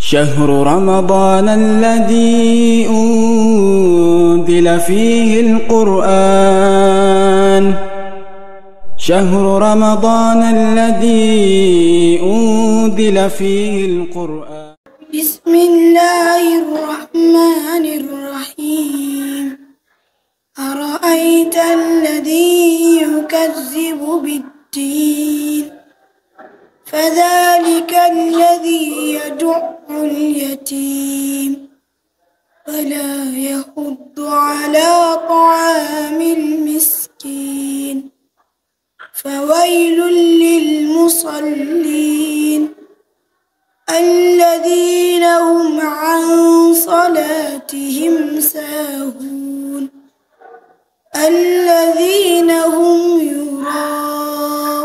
شهر رمضان الذي أنزل فيه القرآن شهر رمضان الذي أنزل فيه القرآن. بسم الله الرحمن الرحيم. أرأيت الذي يكذب بالدين فذلك الذي يدع اليتيم ولا يحض على طعام المسكين فويل للمصلين الذين هم عن صلاتهم ساهون الذين هم يراءون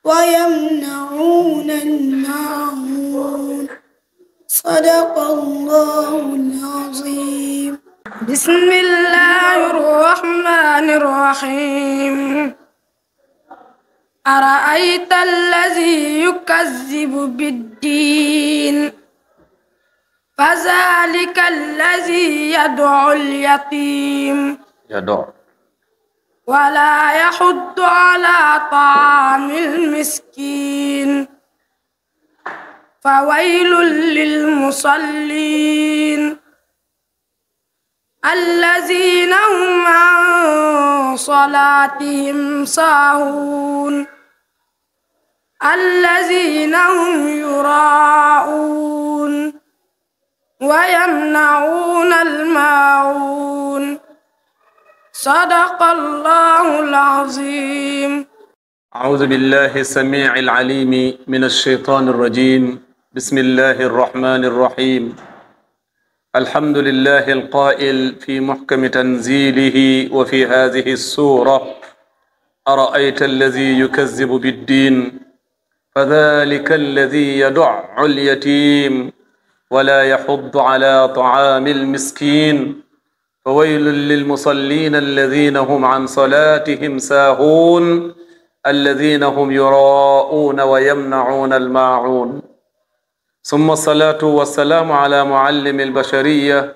ويمنعون الماعون صدق الله العظيم. بسم الله الرحمن الرحيم. أرأيت الذي يكذب بالدين فذلك الذي يدع اليتيم ولا يحض على طعام المسكين فويل للمصلين الذين هم عن صلاتهم ساهون الذين هم يراءون ويمنعون الماعون صدق الله العظيم. أعوذ بالله السميع العليم من الشيطان الرجيم. بسم الله الرحمن الرحيم. الحمد لله القائل في محكم تنزيله وفي هذه السورة: أرأيت الذي يكذب بالدين فذلك الذي يدع اليتيم ولا يحض على طعام المسكين فويل للمصلين الذين هم عن صلاتهم ساهون الذين هم يراءون ويمنعون الماعون. ثم الصلاة والسلام على معلم البشرية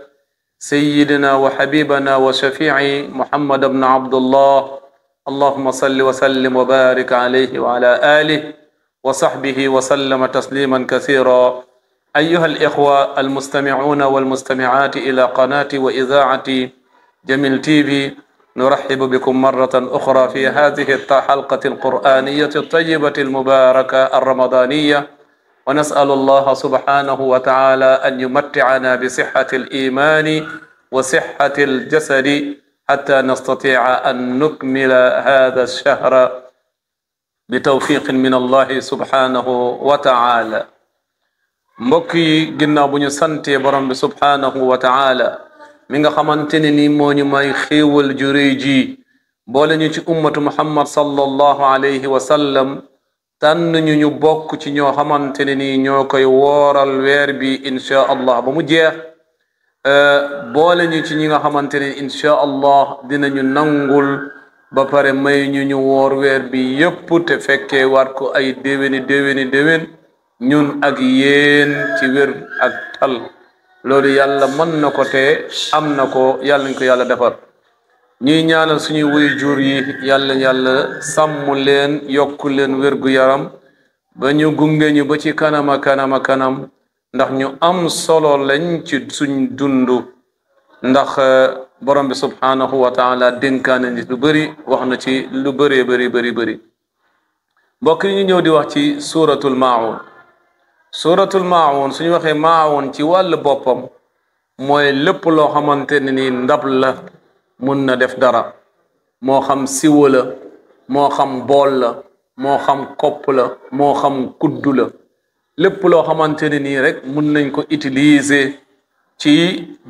سيدنا وحبيبنا وشفيع محمد بن عبد الله. اللهم صل وسلم وبارك عليه وعلى آله وصحبه وسلم تسليما كثيرا. أيها الإخوة المستمعون والمستمعات إلى قناة وإذاعة جميل TV، نرحب بكم مرة أخرى في هذه الحلقة القرآنية الطيبة المباركة الرمضانية، ونسأل الله سبحانه وتعالى أن يمتعنا بصحة الإيمان وصحة الجسد حتى نستطيع أن نكمل هذا الشهر بتوفيق من الله سبحانه وتعالى. mbokk yi ginnaaw bu ñu sante borom bi subhanahu wa ta'ala mi nga xamanteni ni moo ñu may xéewal ju rëy ji boole ñu ci ummatu muhammad sallallahu alayhi wa sallam tànn ñu bokk ci ñoo xamanteni ni ñoo koy wooral weer bi insha allah ba mu jeex boole ñu ci ñi nga xamanteni insha allah dinañu nangul ba pare may ñu woor weer bi yépp te fekkee war ko ay déwén ñun ak yéen ci wér ak tal. loolu yàlla mën na ko te am na ko, yàlla ñu ko yàlla defar. ñuy ñaanal suñuy waajur yi yàlla sàmm leen, yokk leen wér gu yaram ba ñu gunge ñu ba ci kanama kanam ndax ñu am solo lañ ci suñ dundu. ndax borom bi subhanahu wa ta'ala dénkaane ni lu bëri, wax na ci lu bëree bëri. mbokk yi ñu ñëw di wax ci suratul maa'un. suratul maa'un suñu waxee maa'un ci wàllu boppam mooy lépp loo xamante ne ni ndab la mun na def dara, moo xam siwo la, moo xam bool la, moo xam kopp la, moo xam kuddu la. lépp loo xamante ne nii rek mun nañ ko utiliser ci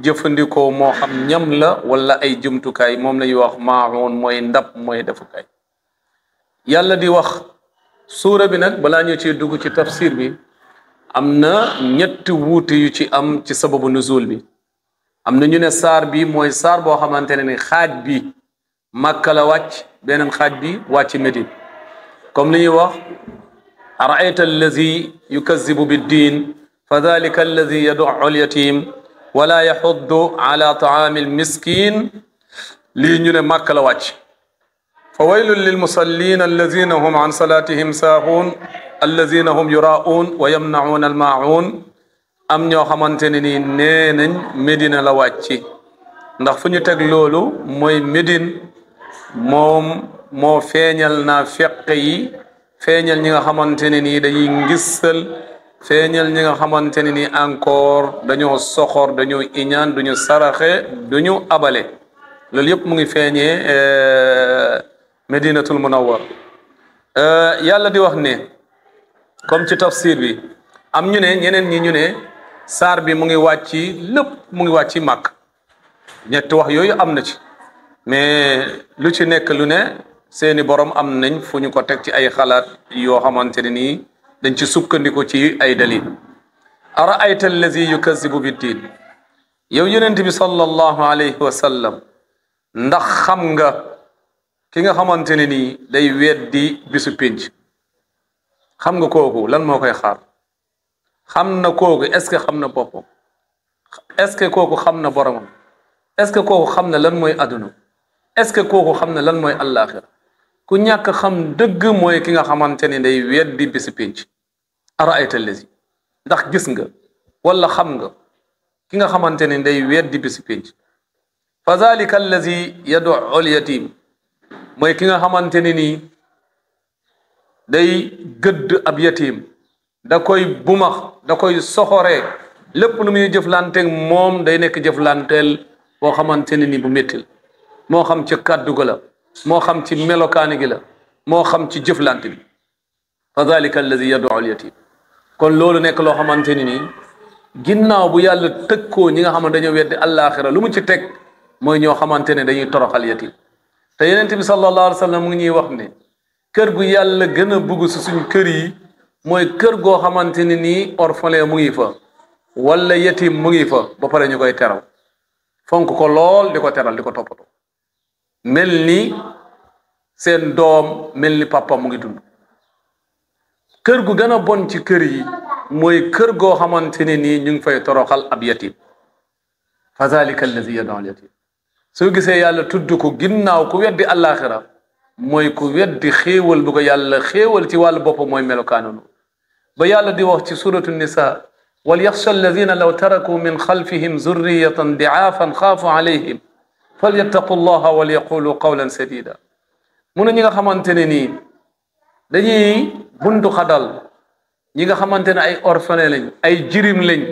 jëfandikoo, moo xam ñam la wala ay jumtukaay, moom la ñuy wax maa'un, mooy ndab, mooy defukaay. yàlla di wax suura bi nag balaa ñu ci dugg ci tafsir bi am na ñetti wuute yu ci am ci sababu nuzul bi. am na ñu ne saar bi mooy saar boo xamante ne ni xaaj bi Makka la wàcc, beneen xaaj bi wàcc Médine. comme li ñuy wax araayta allazi yukazzibu biddin fa dalika allazi yad'u al-yatim wala yaxuddu ala taami almiskin lii ñu ne màkk la wàcc fa waylun lilmusallin allazina hum an salatihim saahuun allazina hum yuraa'uun wa yamna'uuna almaa'uun am ñoo xamante ne nii nee nañ Médina la wàcc ndax fu ñu teg loolu mooy Médine moom moo feeñal naa feq yi feeñal ñi nga xamante ne nii dañuy ngisal feeñal ñi nga xamante ne nii encore dañoo soxor dañoo iñaan duñu saraxe duñu abale loolu yëpp mu ngi feeñee Medinatul Munawwar yàlla di wax ne comme ci tafsir bi am ñu ne ñeneen ñi ñu ne saar bi mu ngi wàcc lépp mu ngi wàcc màkk ñetti wax yooyu am na ci mais lu ci nekk lu ne seeni borom am nañ fu ñu ko teg ci ay xalaat yoo xamante ne nii dañ ci sukkandiku ci ay dalil araayta allazi yukazzibu biddin yow yonent bi sallallahu alayhi wa sallam ndax xam nga ki nga xamante ne nii day weddi bisu pénc xam nga kooku lan moo koy xaar xam na kooku est-ce que xam na boppam est-ce que kooku xam na boromam est-ce que kooku xam na lan mooy adduna est-ce que kooku xam na lan mooy àllaaxira ku ñàkk xam dëgg mooy ki nga xamante ne day weddi bisu pénc araayta allazi ndax gis nga wala xam nga ki nga xamante ne day weddi bisu pénc fa zalika allazi yad'u al-yatim mooy ki nga xamante ne nii day gëdd ab yatim da koy bumax da koy soxoree lépp lu muy jëflanteeg moom day nekk jëflanteel boo xamante ne ni bu méttil moo xam ci kàddu ga la moo xam ci melokaani gi la moo xam ci jëflante bi fa dalika allazi yad'u al-yatim kon loolu nekk loo xamante ni nii ginnaaw bu yàlla tëkkoo ñi nga xam ne dañoo weddi àllaaxira lu mu ci teg mooy ñoo xamante ne dañuy toroxal yatim te yeneen bi sallallahu alayhi wa sallam mu ngi ñuy wax ne kër gu yàlla gën a bugg si suñ kër yi mooy kër goo xamante ne nii orphelin mu ngi fa wala yatim mu ngi fa ba pare ñu koy teral fonk ko lool di ko teral di ko toppatoo mel ni seen doom mel ni papa mu ngi dund kër gu gën a bon ci kër yi mooy kër goo xamante ne nii ñu ngi fay toroxal ab yatim fa zalika allazi yad'u al-yatim soo gisee yàlla tudd ko ginnaaw ku weddi àllaaxira mooy ku weddi xéewal bu ko yàlla xéewal ci wàllu bopp mooy melokaanu ba yàlla di wax ci suratu nisa wal yaxsha alladina law taraku min xalfihim zurriyatan diaafan xaafu alayhim falyattaqu llaha wal yaqulu qawlan sadida mu ne ñi nga xamante ne nii dañuy buntu xadal ñi nga xamante ne ay orphelin lañ ay jirim lañ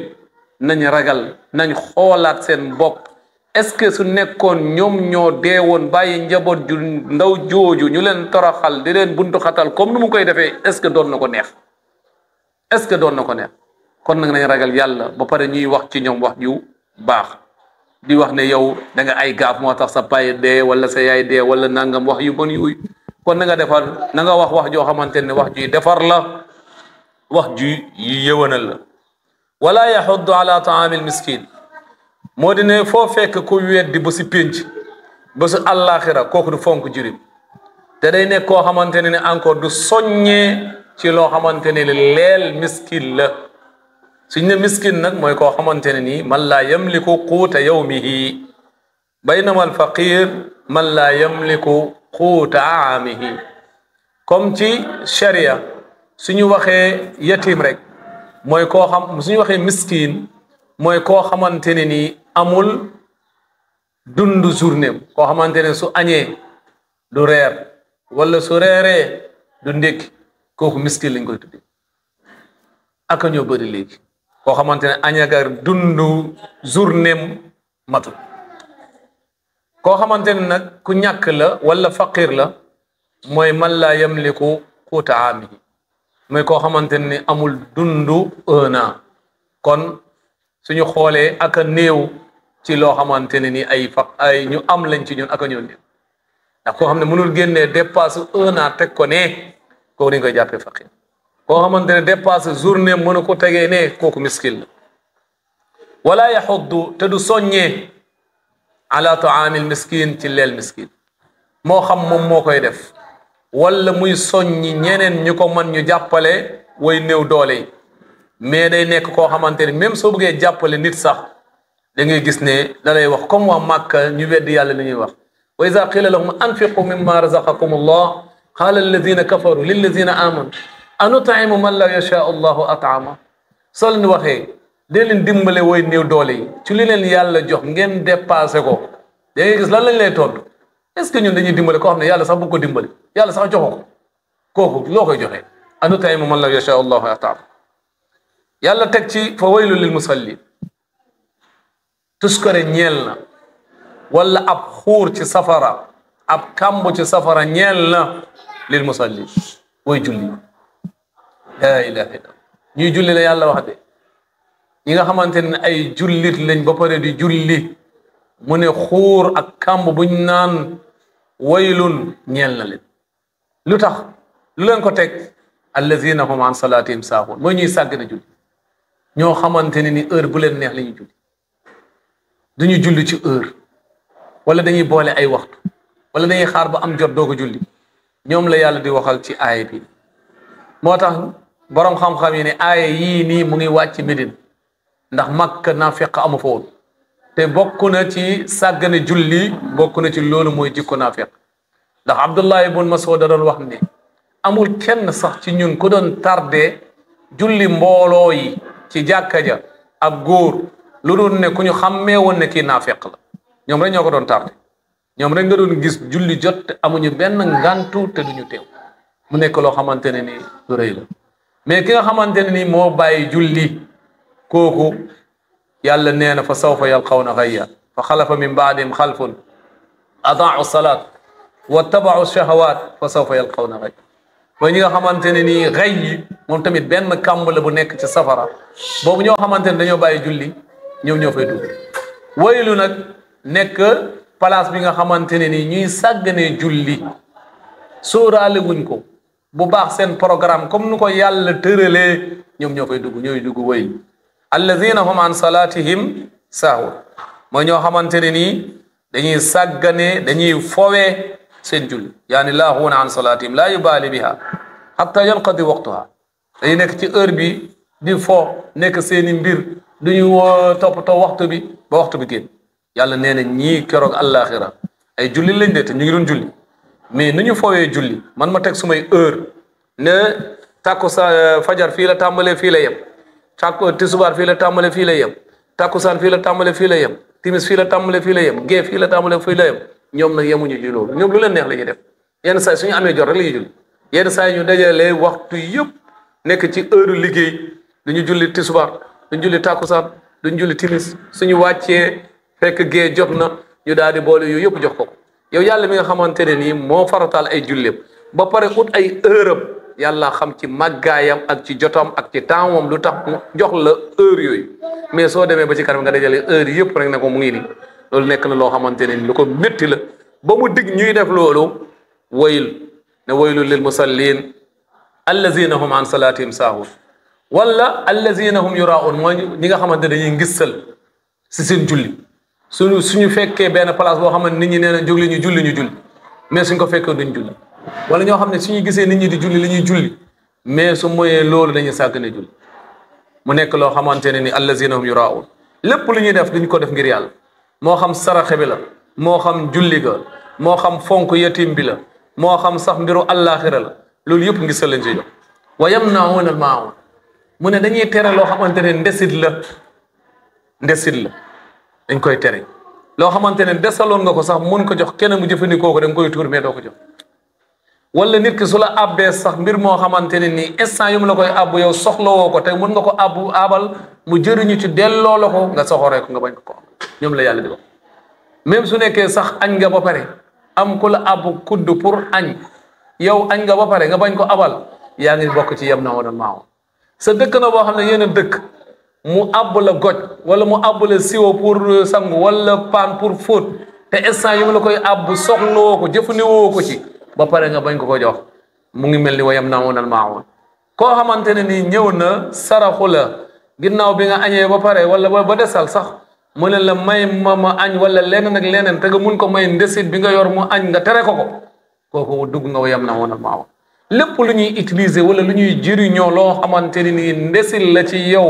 nañ ragal nañ xoolaat seen bopp est-ce que su nekkoon ñoom ñoo deewoon bàyyi njaboot ju ndaw jooju ñu leen toroxal di leen buntu xatal comme nu mu koy defee est-ce que doon na ko neex est-ce que doon na ko neex kon nag nañ ragal yàlla ba pare ñuy wax ci ñoom wax ju baax di wax ne yow da nga ay gaaf moo tax sa pay dee wala sa yaay dee wala nangam wax yu bon yooyu kon na nga defar na nga wax joo xamante ne wax juy defar la wax ju yëwanal la wala yaxuddu ala taamil miskin moo di ne foo fekk ku weddi ba si pénc ba su àllaaxira kooku du fonk jirim te day nekk koo xamante ne encore du soññee ci loo xamante ne leel miskin la suñ ne miskin nag mooy koo xamante ne nii man laa yamliku quuta yawmihi baynama alfaqir man laa yamliku quuta aamihi comme ci sharia suñu waxee yatim rek mooy koo xam suñu waxee miskin mooy koo xamante ne nii amul dundu journée koo xamante ne su añee du reer wala su reeree du ndékki kooku miskin lañ koy tudde aka ñoo bëri léegi koo xamante ne añagar dundu journée matul koo xamante ne nag ku ñàkk la wala faqir la mooy man laa yamliku quuta aamihi mooy koo xamante ne amul dundu 1 an kon suñu xoolee aka néew ci loo xamante ne ni ay ñu am lañ ci ñun aka ñoo néew ndax koo xam ne mënul génnee dépasse 1 an teg ko ne kooku dañ koy jàppee faqir koo xamante ne dépasse journée mënu ko tegee ne kooku miskin la wala yaxuddu te du soññee ala taamil miskin ci leel miskin moo xam moom moo koy def wala muy soññi ñeneen ñu ko man ñu jàppale way néew doole yi mais day nekk koo xamante ne même soo bëggee jàppale nit sax da ngay gis ne da lay wax comme waa Màkka ñu weddi yàlla li ñuy wax wa iza qila lahum anfiqu mimma razaqakum allah qala alladina kafaru lilladina amanu anut'imu man la yashaa allahu at'ama soo leen waxee dee leen dimbale way néew doole yi ci li leen yàlla jox ngeen dépassé ko da ngay gis lan lañ lay tontu est-ce que ñun dañuy dimbale koo xam ne yàlla sax bëgg ko dimbale yàlla sax joxo ko kooku loo koy joxee anut'imu man la yashaa allahu at'ama yàlla teg ci fa waylu lil musallin tuskare ñeel na wala ab xuur ci safara ab kamb ci safara ñeel na lil musallin way julli la ilaha illa ñuy julli la yàlla wax de ñi nga xamante ne ay jullit lañ ba pare di julli mu ne xuur ak kamb buñ naan waylun ñeel na leen lu tax lu leen ko teg allazina hum an salatihim saahun mooy ñuy sàgg na julli ñoo xamante ne ni heure bu leen neex la ñuy julli duñu julli ci heure wala dañuy boole ay waxtu wala dañuy xaar ba am jot doo ko julli ñoom la yàlla di waxal ci aaya bi moo tax boroom xam-xam yi ne aaya yii nii mu ngi wàcc Medine ndax Makka naafiq amu fa woon te bokk na ci sàggane julli bokk na ci loolu mooy jikko naafiq ndax Abdullah ibn Mas'ud da doon wax ne amul kenn sax ci ñun ku doon tardé julli mbooloo yi ci jàkka ja ak góor lu doon ne ku ñu xàmmee woon ne kii naafiq la ñoom rek ñoo ko doon tardé ñoom rek nga doon gis julli jot te amuñu benn ngantu te duñu teew mu nekk loo xamante ne ni lu rëy la mais ki nga xamante ne ni moo bàyyi julli kooku yàlla nee na fa sawfa yalqawna ghayya fa xalafa min baadihim xalfun adaau salaat wattabau shahawat fa sawfa yalqawna ghayya mooy ñi nga xamante ne nii xëy yi moom tamit benn kàmb la bu nekk ci safara boobu ñoo xamante ne dañoo bàyyi julli ñoom ñoo fay dugg waylu nag nekk place bi nga xamante ne nii ñuy sàgganee julli sóoraale wuñ ko bu baax seen programme comme nu ko yàlla tëralee ñoom ñoo fay dugg ñooy dugg waylu allazina hum an salatihim saahun mooy ñoo xamante ne nii dañuy sàgganee dañuy fowee seen julli yaani laahuuna an salatihim laa yubaali biha hatta yanqadi waqtuha dañuy nekk ci heure bi di fo nekk seeni mbir duñu toppatoo waxtu bi ba waxtu bi génn yàlla nee na ñii keroog àllaaxira ay julli lañ de te ñu ngi doon julli mais nu ñu fowee julli man ma teg sumay heure ne takkusaan fajar fii la tàmbalee fii la yem tisbaar fii la tàmbalee fii la yem takkusaan fii la tàmbalee fii la yem timis fii la tàmbalee fii la yem gee fii la tàmbalee fii la yem ñoom nag yemuñu ci loolu ñoom lu leen neex la ñuy def yenn saa suñu amee jot rek la ñuy julli yenn saa ñu dajalee waxtu yëpp nekk ci heure liggéey duñu julli tisbaar duñu julli takkusaan duñu julli timis suñu wàccee fekk gee jot na ñu daal di boole yooyu yëpp jox ko yow yàlla mi nga xamante ne nii moo farataal ay julleem ba pare ut ay heure am yàlla xam ci màggaayam ak ci jotam ak ci tempsam lu tax mu jox la heure yooyu mais soo demee ba ci kanam nga dajale heure yëpp rek ne ko mu ngi nii loolu nekk na loo xamante ne ni lu ko métti la ba mu dig ñuy def loolu wayl ne waylu lil musallin allazina hum an salatihim saahun wala allazina hum yuraun mooy ñi nga xamante dañuy ngissal si seen julli suñu fekkee benn place boo xamante nit ñi nee na jóg li ñu julli mais suñ ko fekkee duñ julli wala ñoo xam ne suñu gisee nit ñi di julli li ñuy julli mais su moyee loolu dañuy sàggane julli mu nekk loo xamante ne ni allazina hum yuraun lépp lu ñuy def duñ ko def ngir yàlla moo xam saraxe bi la moo xam julli ga moo xam fonk yatim bi la moo xam sax mbiru àllaaxira la loolu yëpp ngi sa lañ ci jox wa yamnauna al maun mu ne dañuy tere loo xamante ne ndesit la dañ koy tere loo xamante ne desaloon nga ko sax mun ko jox kenn mu jëfandikoo ko da nga koy tuur mais doo ko jox wala nit ki su la abbee sax mbir moo xamante ne nii instant yu mu la koy abbu yow soxlawoo ko te mun nga ko abal mu jëriñu ci delloo la ko nga soxoree ko nga bañ ko ñoom la yàlla di wax même su nekkee sax añ nga ba pare am ku la abbu kudd pour añ yow añ nga ba pare nga bañ ko abal yaa ngi bokk ci yem na woon maaw sa dëkk na boo xam ne yéen a dëkk mu àbb la goj wala mu àbb la siwo pour sangu wala paan pour fóot te instant yu mu la koy àbb soxlawoo ko jëfandikoo ko ci ba pare nga bañ ko jox mu ngi mel ni wayam naa woonal maawoon koo xamante ne nii ñëw na saraxu la ginnaaw bi nga añee ba pare wala ba desal sax mu ne la may ma añ wala leneen ak leneen te nga mun ko may ndesit bi nga yor mu añ nga tere ko kooku dugg nga wa yamna'uuna al-maa'uun lépp lu ñuy utiliser wala lu ñuy jëriñoo loo xamante ni nii ndesil la ci yow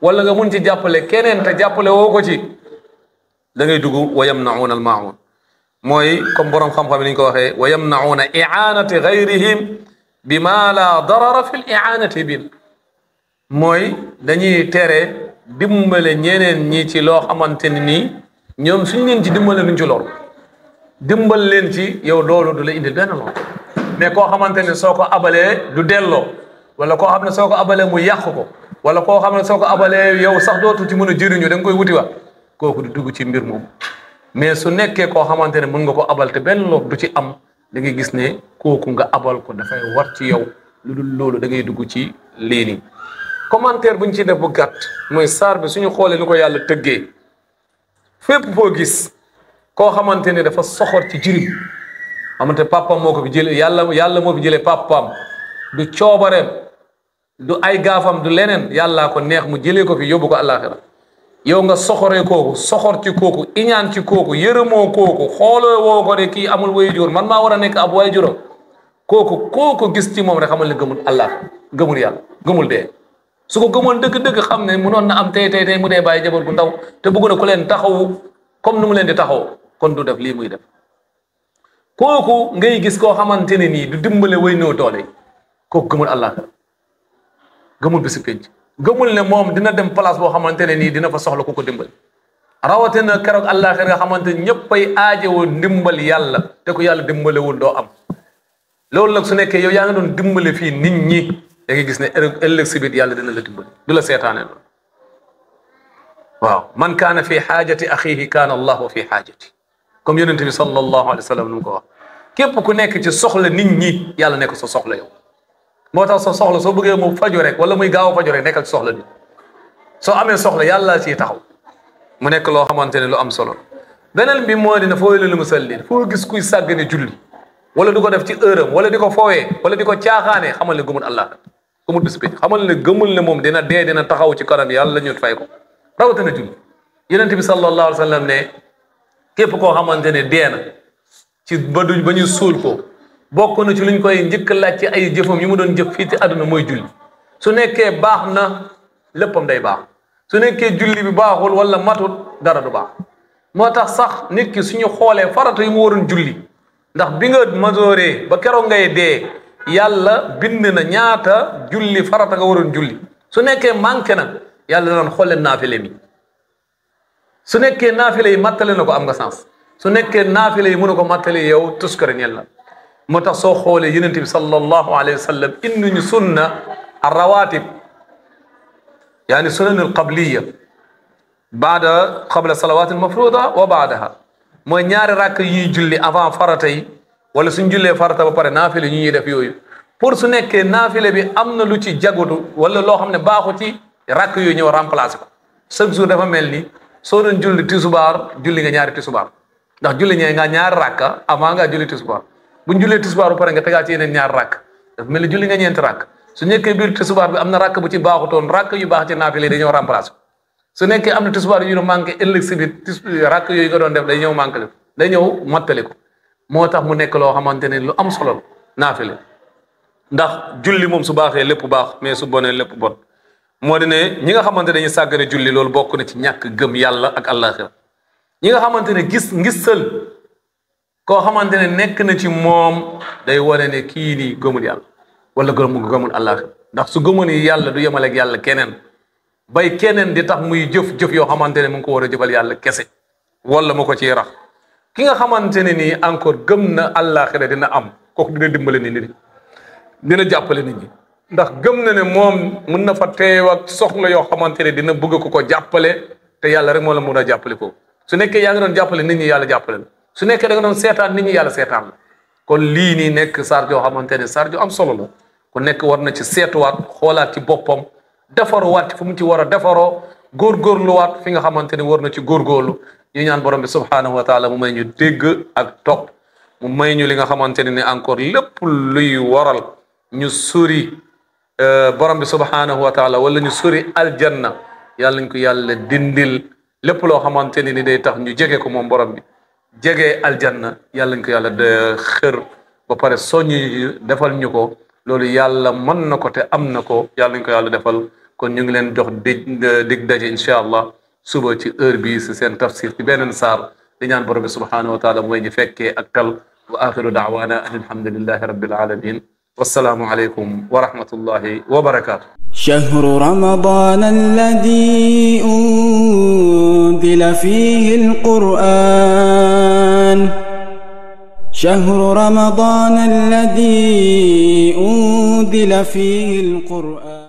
wala nga mun ci jàppale keneen te jàppale woo ko ci da ngay dugg wa yamna'uuna al-maa'uun mooy comme borom xam-xam ni ñu ko waxee wa yamna'uuna i'aanati gayrihim bima la darara fi l-i'aanati bi mooy dañuy tere dimbale ñeneen ñi ci loo xamante ni nii ñoom suñ leen ci dimbale nuñ ci lor dimbal leen ci yow loolu du la indil benn lor mais koo xamante ne soo ko abalee du delloo wala koo xam ne soo ko abalee mu yàq ko wala koo xam ne soo ko abalee yow sax dootu ci mën a jëriñu da nga koy wuti wa kooku du dugg ci mbir moomu mais su nekkee koo xamante ne mën nga ko abal te benn lor du ci am da ngay gis ne kooku nga abal ko dafay war ci yow lu dul loolu da ngay dugg ci lii nii commentaire bu ñu ci def bu gàtt mooy saar bi suñu xoolee ni ko yàlla tëggee fépp foo gis koo xamante ne dafa soxor ci jirim xamante papaam moo ko fi jëlee yàlla moo fi jëlee papaam du coobareem du ay gaafam du leneen yàllaa ko neex mu jëlee ko fi yóbbu ko àllaaxira yow nga soxoree kooku soxor ci kooku iñaan ci kooku yërëmoo kooku xooloo woo ko ne kii amul waajur man maa war a nekk ab waajuram kooku gis ci moom rek xamal ne gëmul Allah gëmul yàlla gëmul dee su ko gëmoon dëgg-dëgg xam ne munoon na am tey mu dee bàyyi jabar gu ndaw te bëgg na ku leen taxawu comme nu mu leen di taxaw kon du def lii muy def kooku ngay gis koo xamante ne nii du dimbale way noo doole kooku gëmul Allah gëmul bisi penc gëmul ne moom dina dem place boo xamante ne nii dina fa soxla ku ko dimbal rawatina keroog àllaaxira nga xamante ne ñëpp ay aajowoo ndimbal yàlla te ko yàlla dimbalewul doo am loolu nag su nekkee yow yaa nga doon dimbale fii nit ñi da ngay gis ne ëllëg si biir yàlla dina la dimbali du la seetaane loolu waaw man kaana fi xaajati axihi kaana allahu fi xaajati comme yonente bi sallallahu alayhi wa sallam nu mu ko wax képp ku nekk ci soxla nit ñi yàlla nekk sa soxla yow moo tax sa soxla soo bëggee mu faju rek wala muy gaaw a faju rek nekkal ci soxla nit soo amee soxla yàlla ciy taxaw mu nekk loo xamante ne lu am solo beneen bi moo dina fooy lu musallin foo gis kuy sàggane julli wala di ko def ci heure am wala di ko foowee wala di ko caaxaane xamal ne gëmul Allah gëmul bis bi xamal ne gëmul ne moom dina dee dina taxaw ci kanam yàlla ñu fay ko rawatina julli yonent bi sallallahu alayhi wa sallam ne képp koo xamante ne dee na ci ba ñu suul ko bokk na ci luñ koy njëkk laaj ci ay jëfam yu mu doon jëf fii ci àdduna mooy julli su nekkee baax na léppam day baax su nekkee julli bi baaxul wala matut dara du baax moo tax sax nit ki suñu xoolee farata yu mu waroon julli ndax bi nga majooree ba keroog ngay dee yàlla bind na ñaata julli farata nga waroon julli su nekkee manqué na yàlla danoon xool leen naafile mi su nekkee naafile yi mattale na ko am nga sens su nekkee naafile yi mënu ko mattale yow tuskare ñel la moo tax soo xoolee yonent bi sallallahu alayhi wa sallam indi ñu sunna arrawatib yaani sunan alqabliya qabla salawat almafruda wa baadaha mooy ñaari rakk yiy julli avant farata yi wala suñ jullee farata ba pare naafile ñu ñuy def yooyu pour su nekkee naafile bi am na lu ci jagudu wala loo xam ne baaxu ci rakk yooyu ñëw remplacer ko chaque jour dafa mel ni soo doon julli tisubaar julli nga ñaari tisubaar ndax julli nga ñaari rakka avant nga julli tisubaar buñ jullee tisubaar bu pare nga tegaat ci yeneen ñaari rakk dafa mel ni julli nga ñeenti rakk su nekkee biir tisubaar bi am na rakk bu ci baaxutoon rakk yu baax ci naafile dañoo remplacer su nekkee am na tisubaar yu ñu manqué ëllëg si biir rakk yooyu nga doon def day ñëw manqué day ñëw mattali ko moo tax mu nekk loo xamante ne lu am solo naafile ndax julli moom su baaxee lépp baax mais su bonee lépp bon moo di ne ñi nga xamante ne dañuy sàggane julli loolu bokk na ci ñàkk gëm yàlla ak àllaaxira ñi nga xamante ne ngisal koo xamante ne nekk na ci moom day wane ne kii nii gëmul yàlla wala gëmul àllaaxira ndax su gëmoon yàlla du yemaleeg yàlla keneen bay keneen di tax muy jëf yoo xamante ne mu ngi ko war a jëfal yàlla kese wala mu ko ciy rax ki nga xamante ne nii encore gëm na àllaaxira dina am kooku dina dimbale nit ñi dina jàppale nit ñi ndax gëm na ne moom mën na fa teew ak soxla yoo xamante ne dina bëgg ko jàppale te yàlla rek moo la mun a jàppale ko su nekkee yaa ngi doon jàppale nit ñi yàlla jàppale la su nekkee da nga doon seetaan nit ñi yàlla seetaan la kon lii nii nekk saar joo xamante ne saar joo am solo la ku nekk war na ci seetuwaat xoolaat ci boppam defaruwaat fu mu ci war a defaroo góorgóorluwaat fi nga xamante ne war na ci góorgóorlu ñu ñaan borom bi subhaanahu wa taala mu may ñu dégg ak topp mu may ñu li nga xamante ne ni encore lépp luy waral ñu sori borom bi subhaanahu wa taala wala ñu sori aljanna yàlla nañ ko yàlla dindil lépp loo xamante ne ni day tax ñu jege ko moom borom bi jege aljanna yàlla nañ ko yàlla de xër ba pare soññi defal ñu ko loolu yàlla mën na ko te am na ko yàlla nañ ko yàlla defal kon ñu ngi leen jox dig daje incha allah suba ci heure bi si seen tafsir ci beneen saar di ñaan borom bi subhanahu wa taala mooy ñu fekkee ak tal wa axiru daawana an alhamdulillahi rabbil alamin wassalaamu aleykum wa rahmatullahi wa barakatuh. شهر رمضان الذي أنزل فيه القرآن شهر رمضان الذي أنزل فيه القرآن